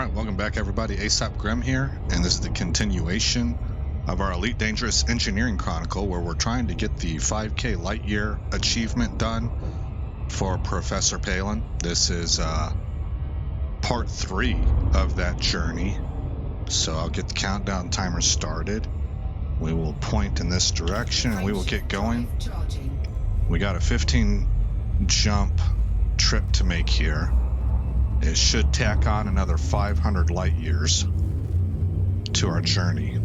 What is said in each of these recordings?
Alright, welcome back everybody. ASAP Grim here, and this is the continuation of our Elite Dangerous Engineering Chronicle, where we're trying to get the 5K light year achievement done for Professor Palin. This is part 3 of that journey, so I'll get the countdown timer started. We will point in this direction and we will get going. We got a 15 jump trip to make here. It should tack on another 500 light years to our journey.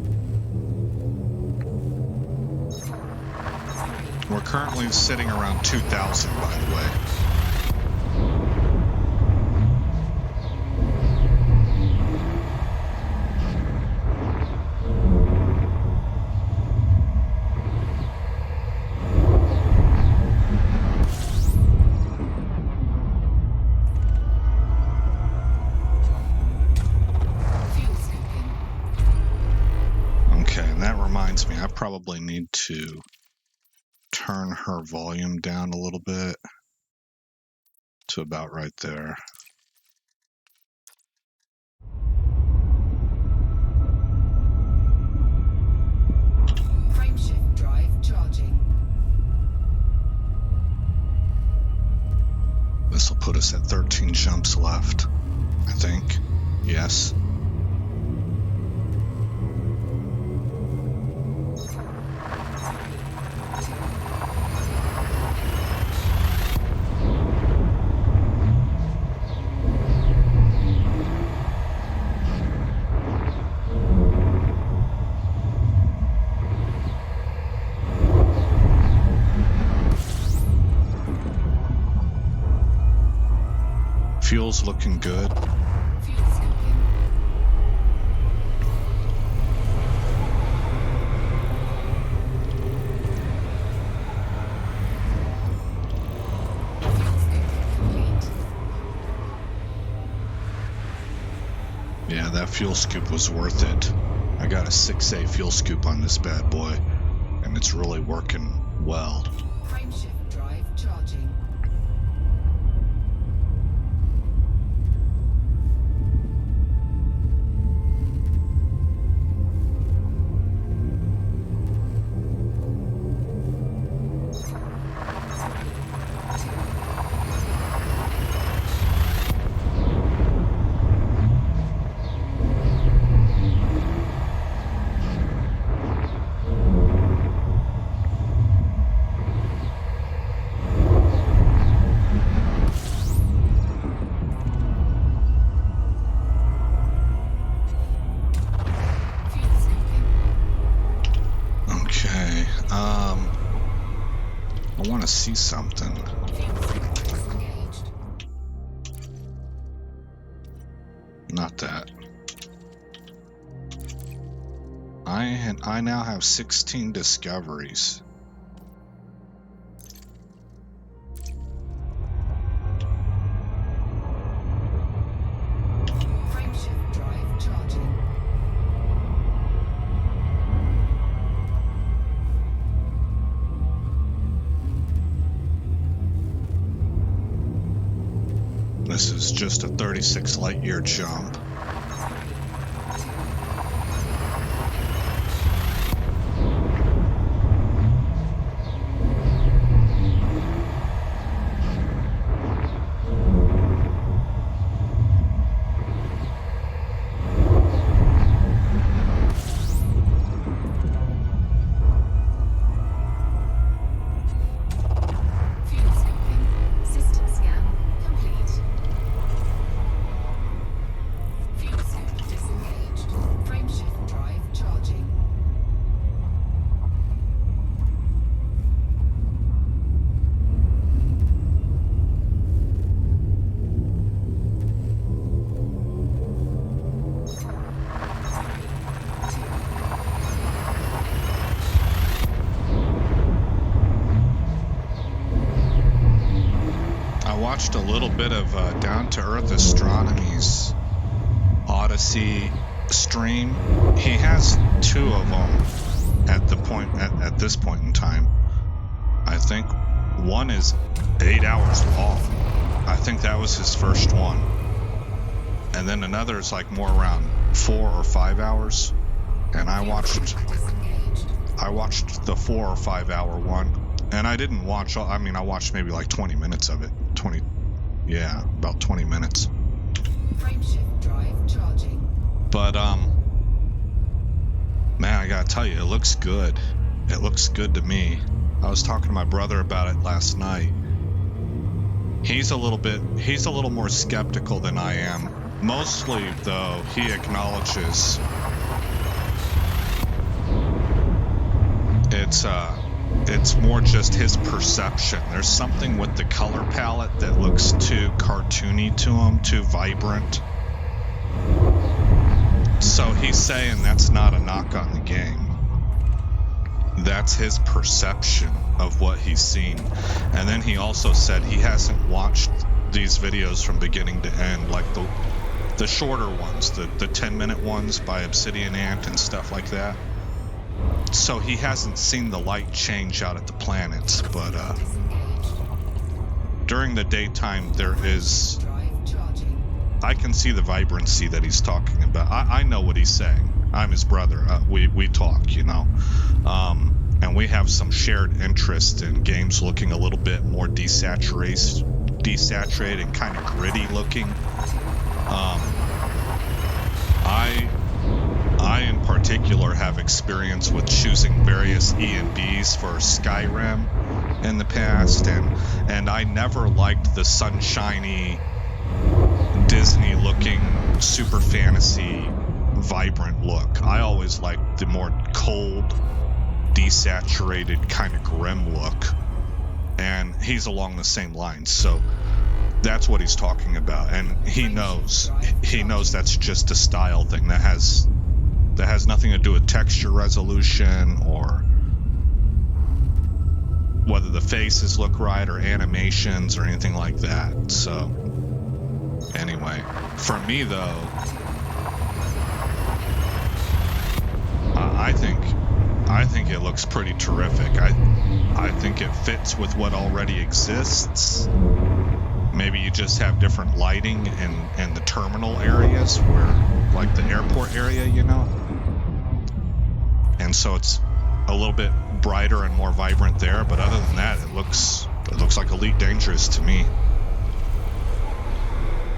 We're currently sitting around 2,000, by the way. I probably need to turn her volume down a little bit to about right there. Frameshift drive charging. This will put us at 13 jumps left, I think. Yes. Fuel's looking good. Yeah, that fuel scoop was worth it. I got a 6A fuel scoop on this bad boy, and it's really working well. Frameshift drive charging. I want to see something. Not that. I now have 16 discoveries. Frameshift drive charging. This is just a 36 light year jump. Watched a little bit of Down to Earth Astronomy's Odyssey stream. He has 2 of them at this point in time. I think one is 8 hours long. I think that was his first one. and then another is like more around 4 or 5 hours. And I watched the 4 or 5 hour one, and I didn't watch all, I mean, I watched maybe like 20 minutes of it. About 20 minutes. Frameshift drive charging. But man, I gotta tell you, it looks good. It looks good to me. I was talking to my brother about it last night. He's a little more skeptical than I am. Mostly, though, he acknowledges it's more just his perception. There's something with the color palette that looks too cartoony to him, too vibrant. So he's saying that's not a knock on the game. That's his perception of what he's seen. And then he also said he hasn't watched these videos from beginning to end, like the shorter ones, the 10-minute ones by Obsidian Ant and stuff like that. So he hasn't seen the light change out at the planets, but during the daytime there is, I can see the vibrancy that he's talking about. I know what he's saying. I'm his brother. We talk, you know. And we have some shared interest in games looking a little bit more desaturated and kind of gritty looking. I in particular have experience with choosing various E and Bs for Skyrim in the past, and I never liked the sunshiny, Disney looking, super fantasy, vibrant look. I always liked the more cold, desaturated, kind of grim look, and he's along the same lines, so that's what he's talking about. And he knows that's just a style thing that has nothing to do with texture resolution or whether the faces look right or animations or anything like that. So anyway, for me though, I think it looks pretty terrific. I think it fits with what already exists. Maybe you just have different lighting in the terminal areas, where, like the airport area, you know? And so it's a little bit brighter and more vibrant there, but other than that, it looks like Elite Dangerous to me.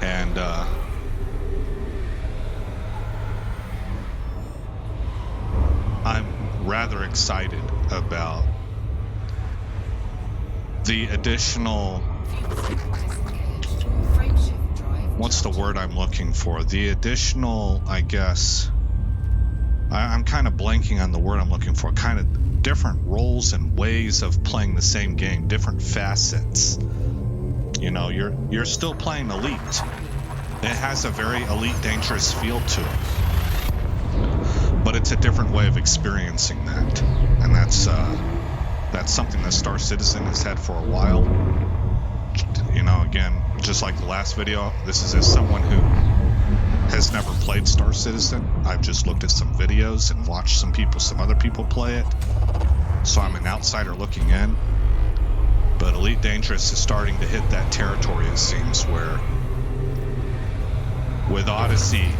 And I'm rather excited about the additional, what's the word I'm looking for? The additional, I guess, I'm kind of blanking on the word I'm looking for, kind of different roles and ways of playing the same game, different facets. You know, you're still playing Elite. It has a very Elite Dangerous feel to it. But it's a different way of experiencing that. And that's something that Star Citizen has had for a while. You know, again, just like the last video, this is as someone who has never played Star Citizen. I've just looked at some videos and watched some other people play it. So I'm an outsider looking in. But Elite Dangerous is starting to hit that territory, it seems, where with Odyssey,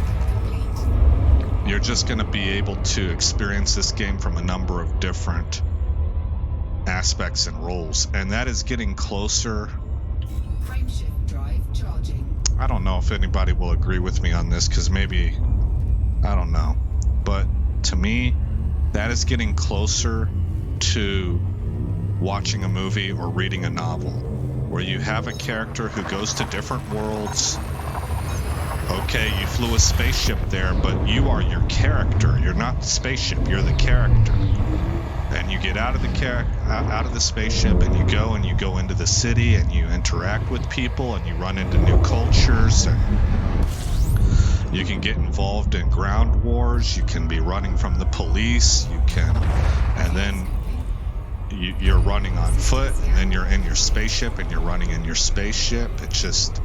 you're just going to be able to experience this game from a number of different aspects and roles. And that is getting closer. Frameshift drive charging. I don't know if anybody will agree with me on this, because maybe, I don't know. But to me, that is getting closer to watching a movie or reading a novel, where you have a character who goes to different worlds. Okay, you flew a spaceship there, but you are your character. You're not the spaceship, you're the character. And you get out of the spaceship and you go into the city and you interact with people and you run into new cultures, and you can get involved in ground wars. You can be running from the police. And then you're running on foot, and then you're in your spaceship and you're running in your spaceship. It's just,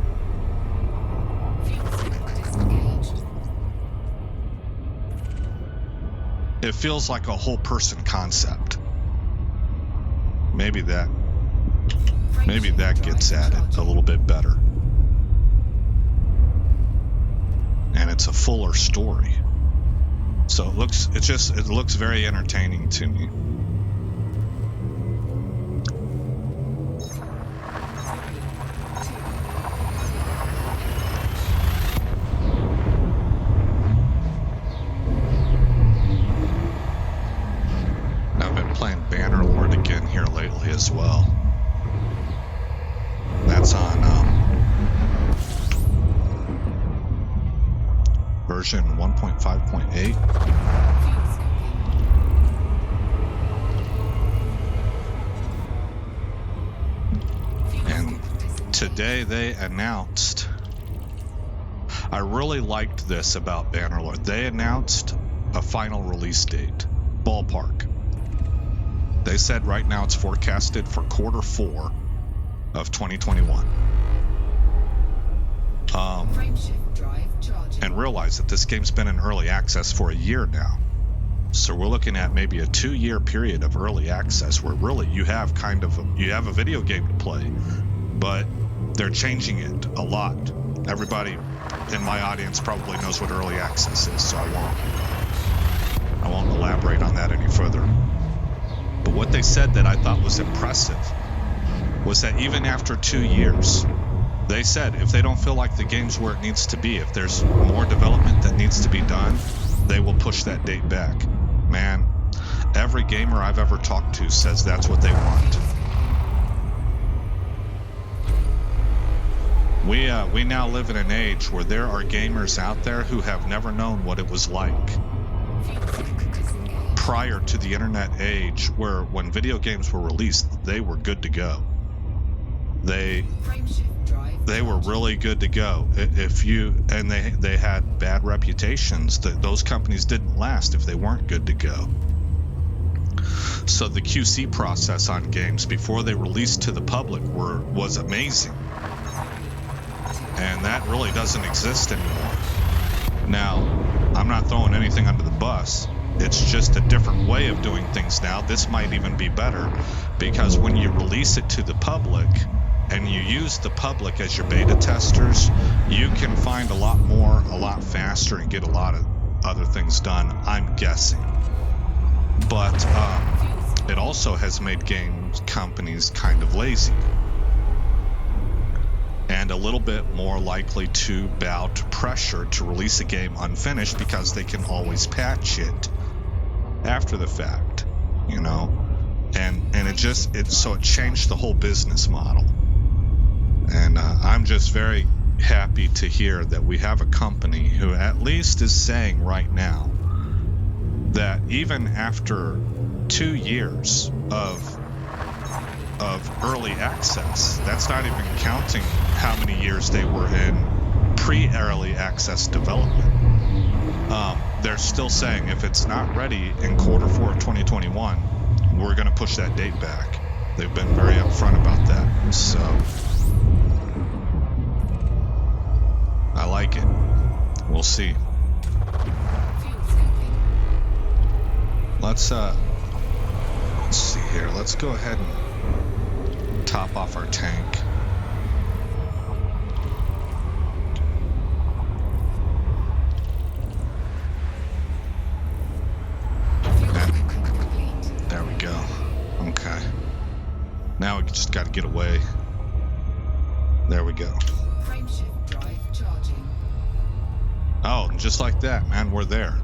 it feels like a whole person concept. Maybe that gets at it a little bit better. and it's a fuller story. So it looks very entertaining to me. I've been playing Bannerlord again here lately as well. That's on version 1.5.8. And today they announced, I really liked this about Bannerlord. They announced a final release date, ballpark. They said right now it's forecasted for Q4 of 2021. And realize that this game's been in early access for a year now. So we're looking at maybe a 2-year period of early access where really you have a video game to play, but they're changing it a lot. Everybody in my audience probably knows what early access is, so I won't elaborate on that any further. But what they said that I thought was impressive was that even after 2 years, they said if they don't feel like the game's where it needs to be, if there's more development that needs to be done, they will push that date back. Man, every gamer I've ever talked to says that's what they want. We now live in an age where there are gamers out there who have never known what it was like prior to the internet age, where when video games were released, they were good to go. They were really good to go. They had bad reputations. That those companies didn't last if they weren't good to go. So the QC process on games before they released to the public was amazing. And that really doesn't exist anymore. Now, I'm not throwing anything under the bus. It's just a different way of doing things now. This might even be better because when you release it to the public and you use the public as your beta testers, you can find a lot more, a lot faster, and get a lot of other things done, I'm guessing. But it also has made game companies kind of lazy and a little bit more likely to bow to pressure to release a game unfinished because they can always patch it after the fact, you know. And it changed the whole business model. And I'm just very happy to hear that we have a company who at least is saying right now that even after 2 years of early access, that's not even counting how many years they were in pre-early access development. They're still saying if it's not ready in Q4 of 2021, we're going to push that date back. They've been very upfront about that. So I like it. We'll see. Let's see here. Let's go ahead and top off our tank. There we go. Okay. Now we just got to get away. There we go. Oh, just like that, man. We're there.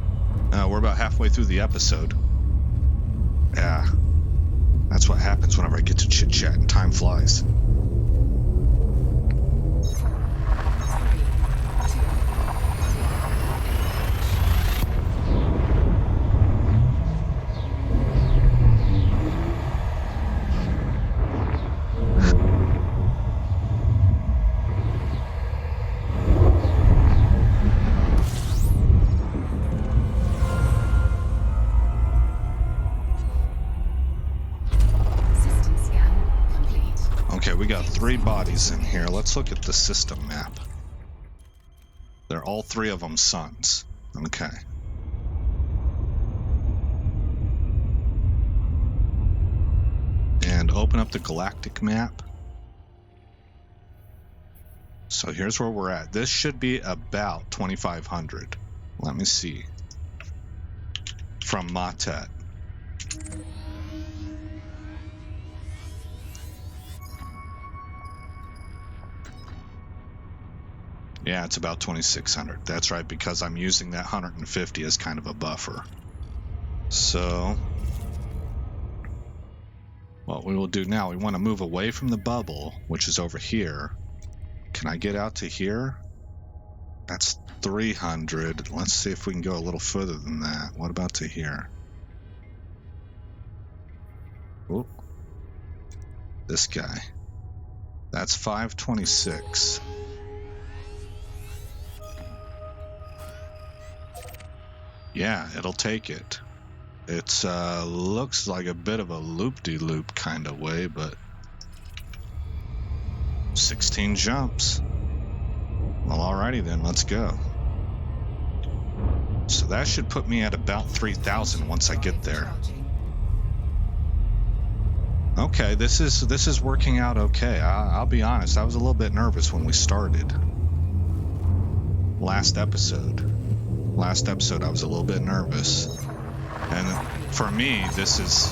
We're about halfway through the episode. Yeah. That's what happens whenever I get to chit-chat and time flies. Okay, we got 3 bodies in here. Let's look at the system map. They're all 3 of them suns. Okay. And open up the galactic map. So here's where we're at. This should be about 2,500. Let me see. From Matet. Yeah, it's about 2,600. That's right, because I'm using that 150 as kind of a buffer. So what we will do now, we want to move away from the bubble, which is over here. Can I get out to here? That's 300. Let's see if we can go a little further than that. What about to here? Oop. This guy. That's 526. Yeah, it'll take it. It's looks like a bit of a loop-de-loop kind of way, but 16 jumps. Well, alrighty then, let's go. So that should put me at about 3,000 once I get there. Okay, this is working out okay. I'll be honest, I was a little bit nervous when we started. Last episode, I was a little bit nervous. And for me, this is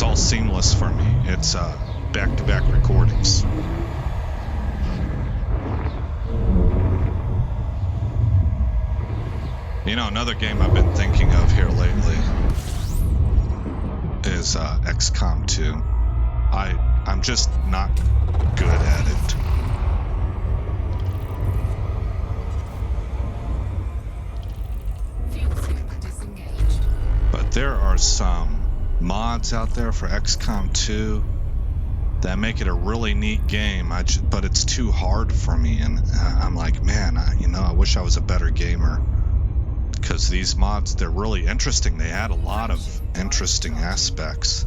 all seamless for me. It's back-to-back recordings. You know, another game I've been thinking of here lately is XCOM 2. I'm just not good at it. But there are some mods out there for XCOM 2 that make it a really neat game. But it's too hard for me, and I'm like, man, I wish I was a better gamer. Because these mods, they're really interesting. They add a lot of interesting aspects.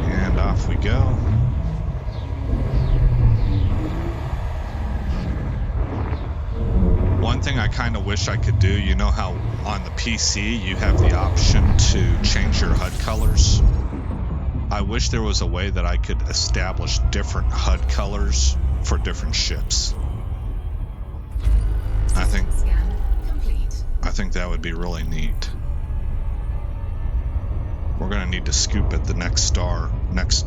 And off we go. One thing I kind of wish I could do, you know how on the PC you have the option to change your HUD colors? I wish there was a way that I could establish different HUD colors for different ships. I think that would be really neat. We're going to need to scoop at the next star, next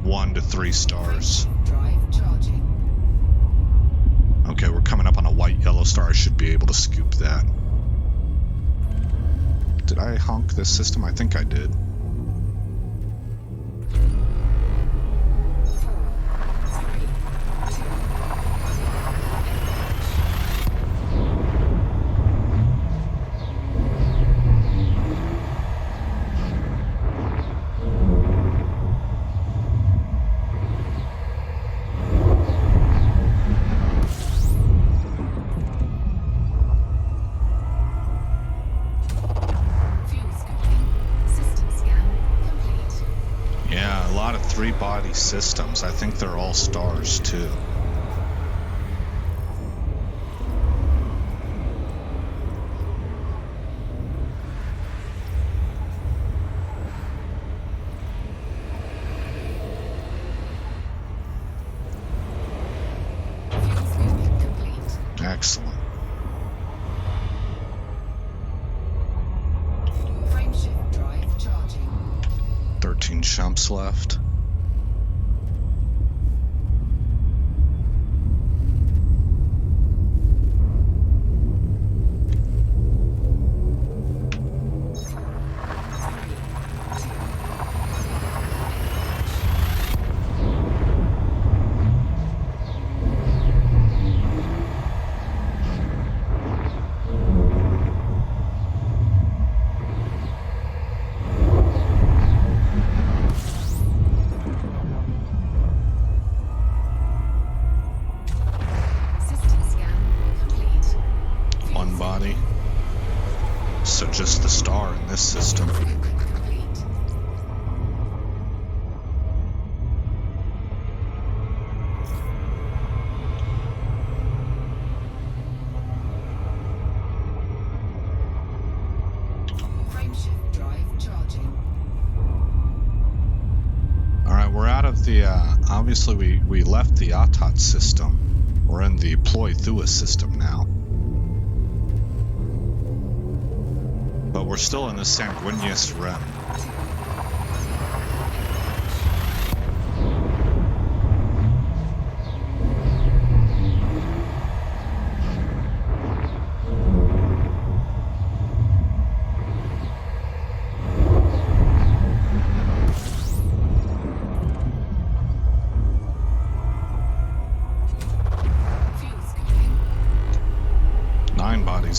1 to 3 stars. Okay, we're coming up on a white yellow star. I should be able to scoop that. Did I honk this system? I think I did. Three-body systems. I think they're all stars too. Excellent. Frameshift drive charging. 13 jumps left. So just the star in this system. Alright, we're out of the, obviously we left the ATOT system. We're in the Ploy Thua system now. But we're still in the Sanguinius rim.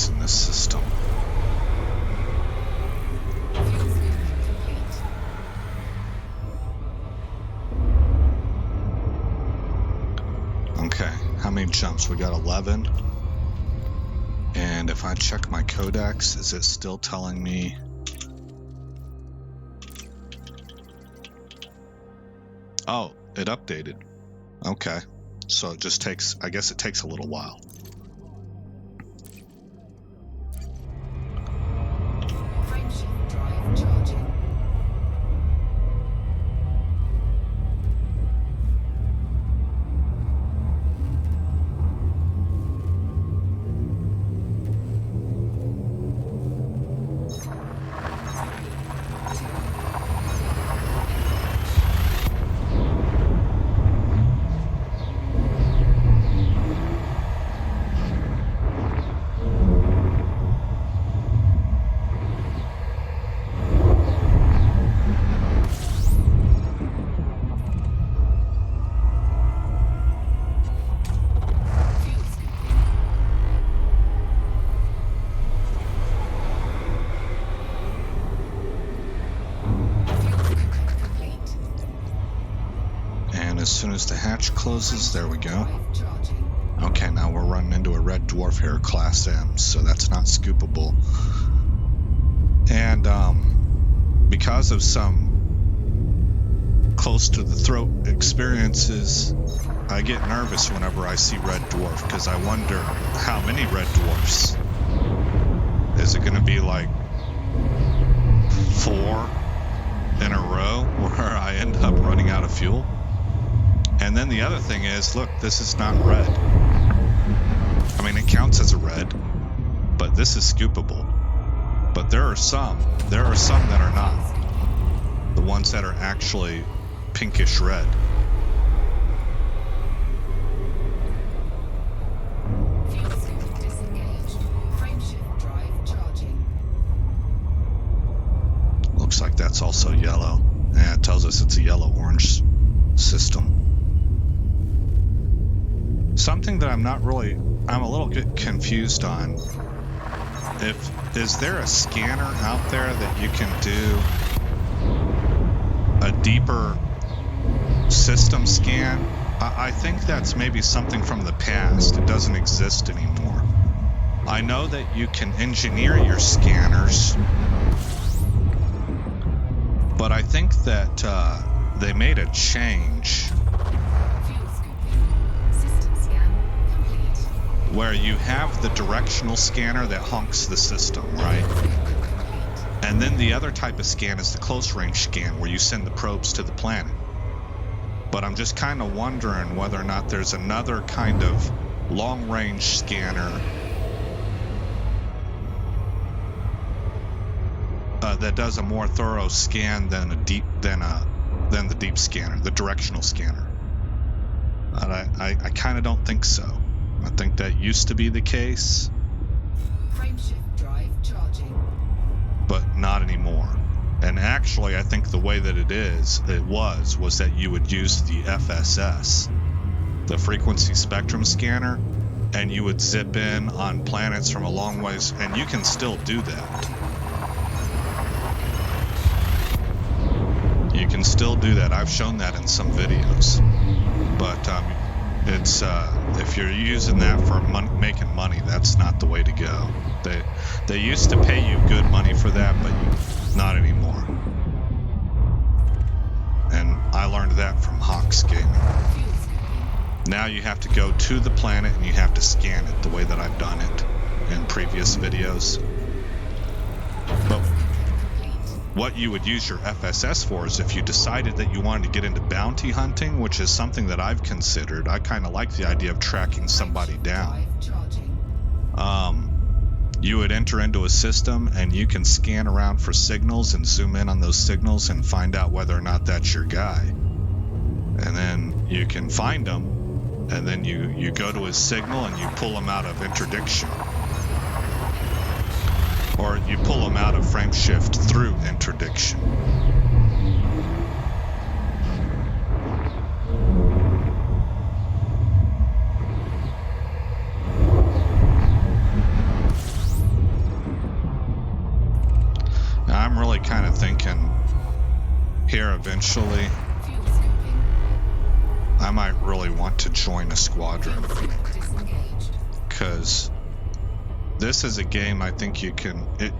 In this system. Okay, how many jumps? We got 11. And if I check my codex, is it still telling me? Oh, it updated. Okay, so it just takes, I guess it takes a little while. As soon as the hatch closes, there we go. Okay, now we're running into a red dwarf here, class M, so that's not scoopable. And because of some close to the throat experiences, I get nervous whenever I see red dwarf, because I wonder how many red dwarfs. Is it going to be like 4 in a row where I end up running out of fuel? And then the other thing is, look, this is not red. I mean, it counts as a red, but this is scoopable. But there are some that are not. The ones that are actually pinkish red. Looks like that's also yellow. Yeah, it tells us it's a yellow-orange system. Something that I'm a little bit confused on. Is there a scanner out there that you can do a deeper system scan? I think that's maybe something from the past. It doesn't exist anymore. I know that you can engineer your scanners, but I think that they made a change where you have the directional scanner that honks the system, right? And then the other type of scan is the close range scan where you send the probes to the planet. But I'm just kind of wondering whether or not there's another kind of long range scanner that does a more thorough scan than the deep scanner, the directional scanner. I kind of don't think so. I think that used to be the case, Frameshift drive charging. but not anymore. And actually, I think the way that it was that you would use the FSS, the frequency spectrum scanner, and you would zip in on planets from a long ways, and you can still do that. You can still do that. I've shown that in some videos, but it's if you're using that for making money, that's not the way to go. They used to pay you good money for that, but not anymore. And I learned that from Hawks Gaming. Now you have to go to the planet and you have to scan it the way that I've done it in previous videos. what you would use your FSS for is if you decided that you wanted to get into bounty hunting, which is something that I've considered. I kind of like the idea of tracking somebody down. You would enter into a system and you can scan around for signals and zoom in on those signals and find out whether or not that's your guy. And then you can find him, and then you go to his signal and you pull him out of interdiction. Or you pull him out of frame shift through interdiction. Now, I'm really kind of thinking here eventually I might really want to join a squadron, because this is a game I think you can, it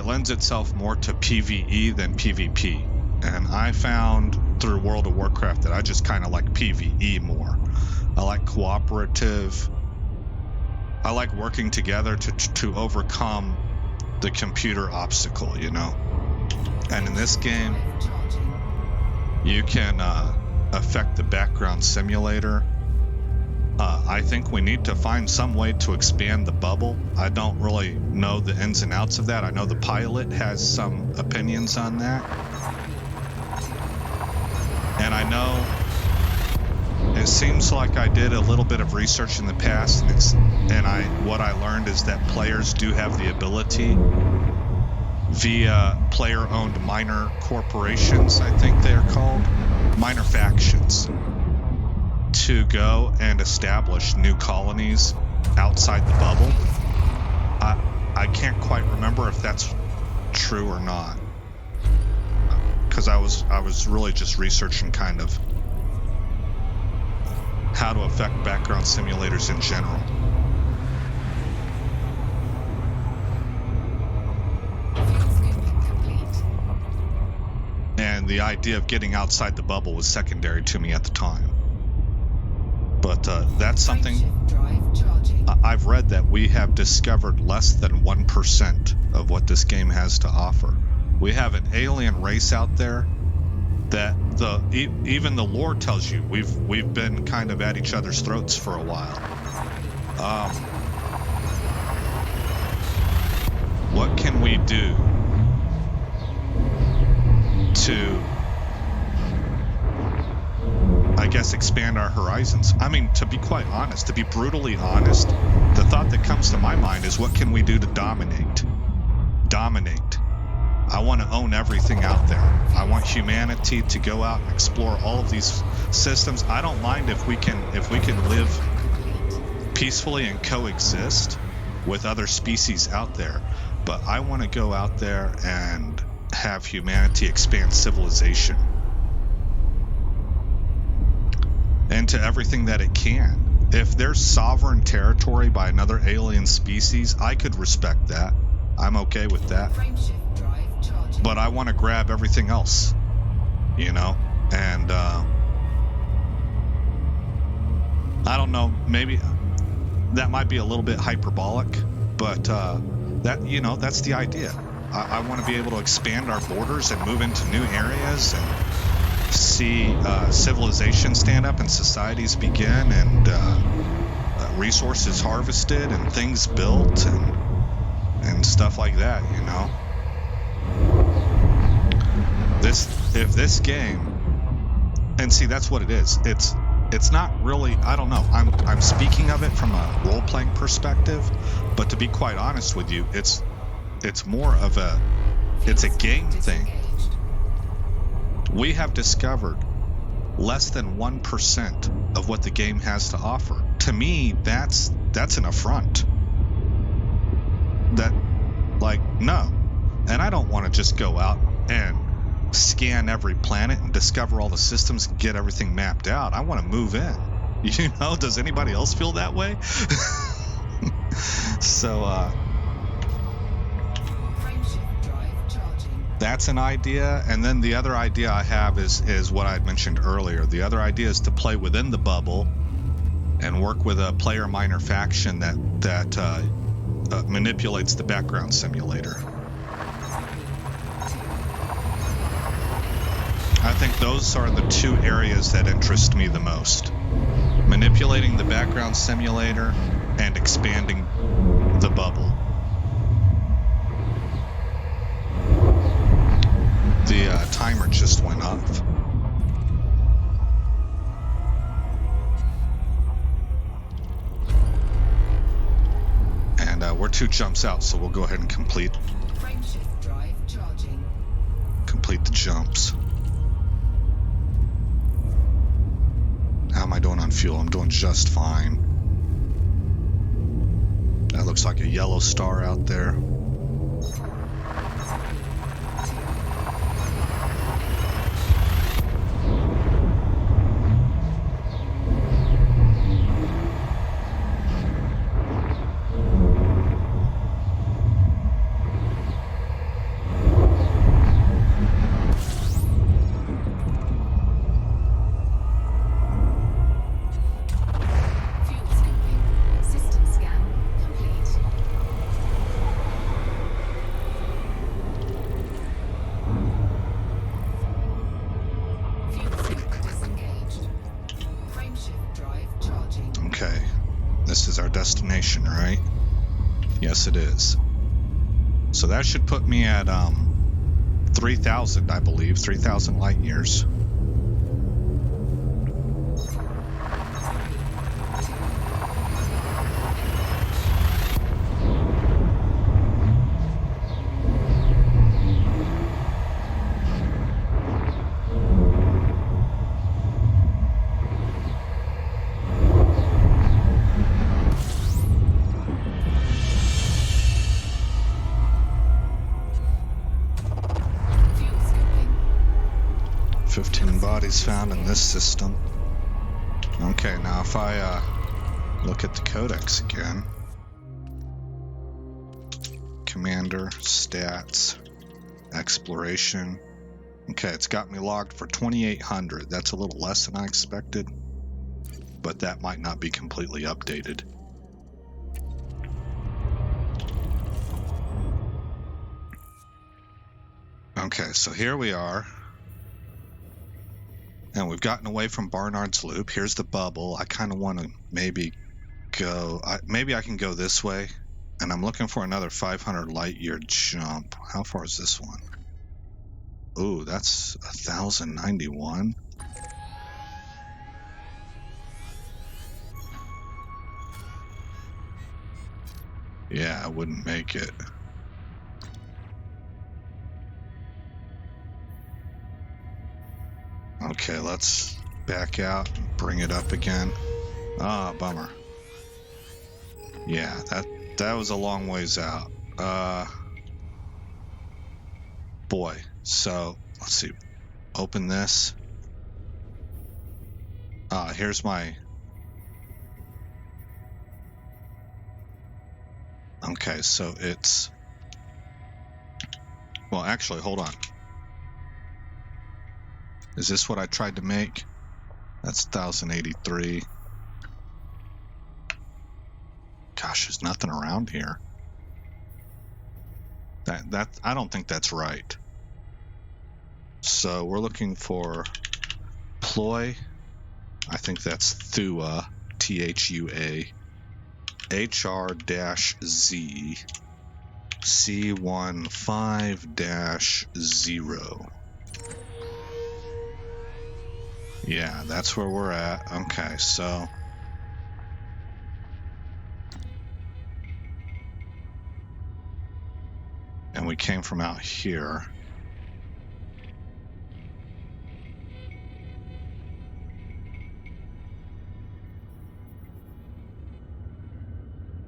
lends itself more to PvE than PvP. And I found through World of Warcraft that I just kind of like PvE more. I like cooperative. I like working together to overcome the computer obstacle, you know? And in this game, you can affect the background simulator. I think we need to find some way to expand the bubble. I don't really know the ins and outs of that. I know the pilot has some opinions on that. And I know it seems like I did a little bit of research in the past, and what I learned is that players do have the ability via player-owned minor corporations, I think they are called, minor factions, to go and establish new colonies outside the bubble. I can't quite remember if that's true or not, because I was really just researching kind of how to affect background simulators in general. And the idea of getting outside the bubble was secondary to me at the time. But that's something I've read, that we have discovered less than 1% of what this game has to offer. We have an alien race out there that even the lore tells you we've been kind of at each other's throats for a while. What can we do to, I guess, expand our horizons? I mean, to be quite honest, to be brutally honest, the thought that comes to my mind is, what can we do to dominate? I want to own everything out there. I want humanity to go out and explore all of these systems. I don't mind if we can live peacefully and coexist with other species out there, but I want to go out there and have humanity expand civilization into everything that it can. If there's sovereign territory by another alien species, I could respect that. I'm okay with that. But I want to grab everything else, you know? And I don't know, maybe that might be a little bit hyperbolic, but that, you know, that's the idea. I want to be able to expand our borders and move into new areas and see civilization stand up and societies begin, and resources harvested and things built and stuff like that, you know? If this game, and see, that's what it is. It's not really, I don't know. I'm speaking of it from a role-playing perspective, but to be quite honest with you, it's more of it's a game thing. We have discovered less than 1% of what the game has to offer. To me, that's an affront. That, like, no. And I don't want to just go out and scan every planet and discover all the systems and get everything mapped out. I want to move in. You know, does anybody else feel that way? So, that's an idea. And then the other idea I have is what I mentioned earlier. The other idea is to play within the bubble and work with a player minor faction that manipulates the background simulator. I think those are the two areas that interest me the most. Manipulating the background simulator and expanding the bubble. The timer just went off. And we're 2 jumps out, so we'll go ahead and complete Frameshift drive charging. Complete the jumps. How am I doing on fuel? I'm doing just fine. That looks like a yellow star out there. Okay, this is our destination, right? Yes, it is. So that should put me at 3,000, I believe, 3,000 light years. Bodies found in this system. Okay, now if I look at the codex again. Commander, stats, exploration. Okay, it's got me logged for 2,800. That's a little less than I expected, but that might not be completely updated. Okay, so here we are. And we've gotten away from Barnard's Loop. Here's the bubble. I kind of want to maybe go... maybe I can go this way. And I'm looking for another 500 light year jump. How far is this one? Ooh, that's 1,091. Yeah, I wouldn't make it. Okay, let's back out and bring it up again. Ah, bummer. Yeah, that was a long ways out. Boy, so let's see. Open this. Here's my... Okay, so it's... Well, actually, hold on. Is this what I tried to make? That's 1,083. Gosh, there's nothing around here. That I don't think that's right. So we're looking for ploy. I think that's Thua, Thua, HR-Z, C15-0. Yeah, that's where we're at. Okay, so... And we came from out here.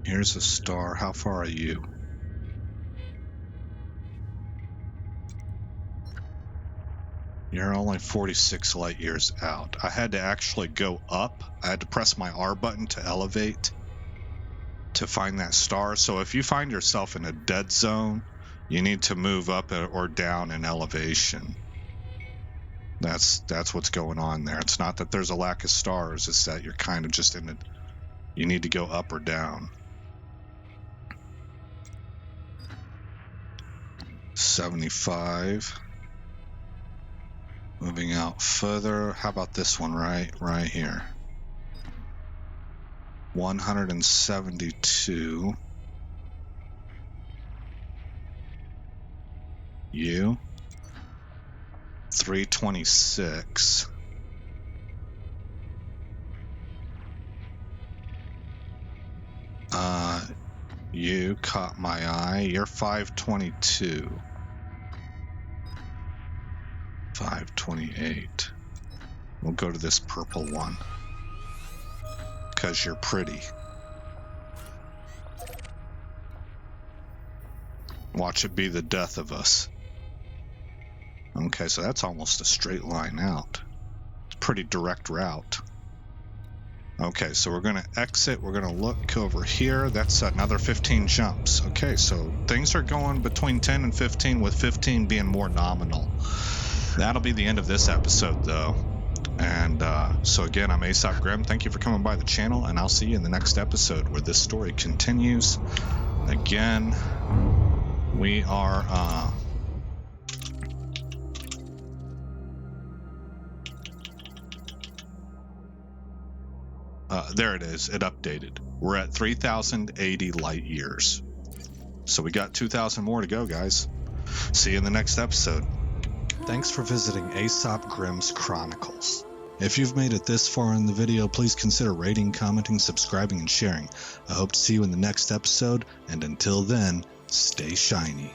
Here's a star. How far are you? You're only 46 light years out. I had to actually go up. I had to press my R button to elevate to find that star. So if you find yourself in a dead zone, you need to move up or down in elevation. That's what's going on there. It's not that there's a lack of stars. It's that you're kind of just in it. You need to go up or down. 75. Moving out further. How about this one right here? 172. You. 326. You caught my eye. You're 522. 528. We'll go to this purple one. Because you're pretty. Watch it be the death of us. Okay, so that's almost a straight line out. Pretty direct route. Okay, so we're going to exit. We're going to look over here. That's another 15 jumps. Okay, so things are going between 10 and 15, with 15 being more nominal. That'll be the end of this episode, though. And so again, I'm Aesop Grimm. Thank you for coming by the channel, and I'll see you in the next episode where this story continues. Again, we are... there it is. It updated. We're at 3,080 light years. So we got 2,000 more to go, guys. See you in the next episode. Thanks for visiting Aesop Grimm's Chronicles. If you've made it this far in the video, please consider rating, commenting, subscribing, and sharing. I hope to see you in the next episode, and until then, stay shiny.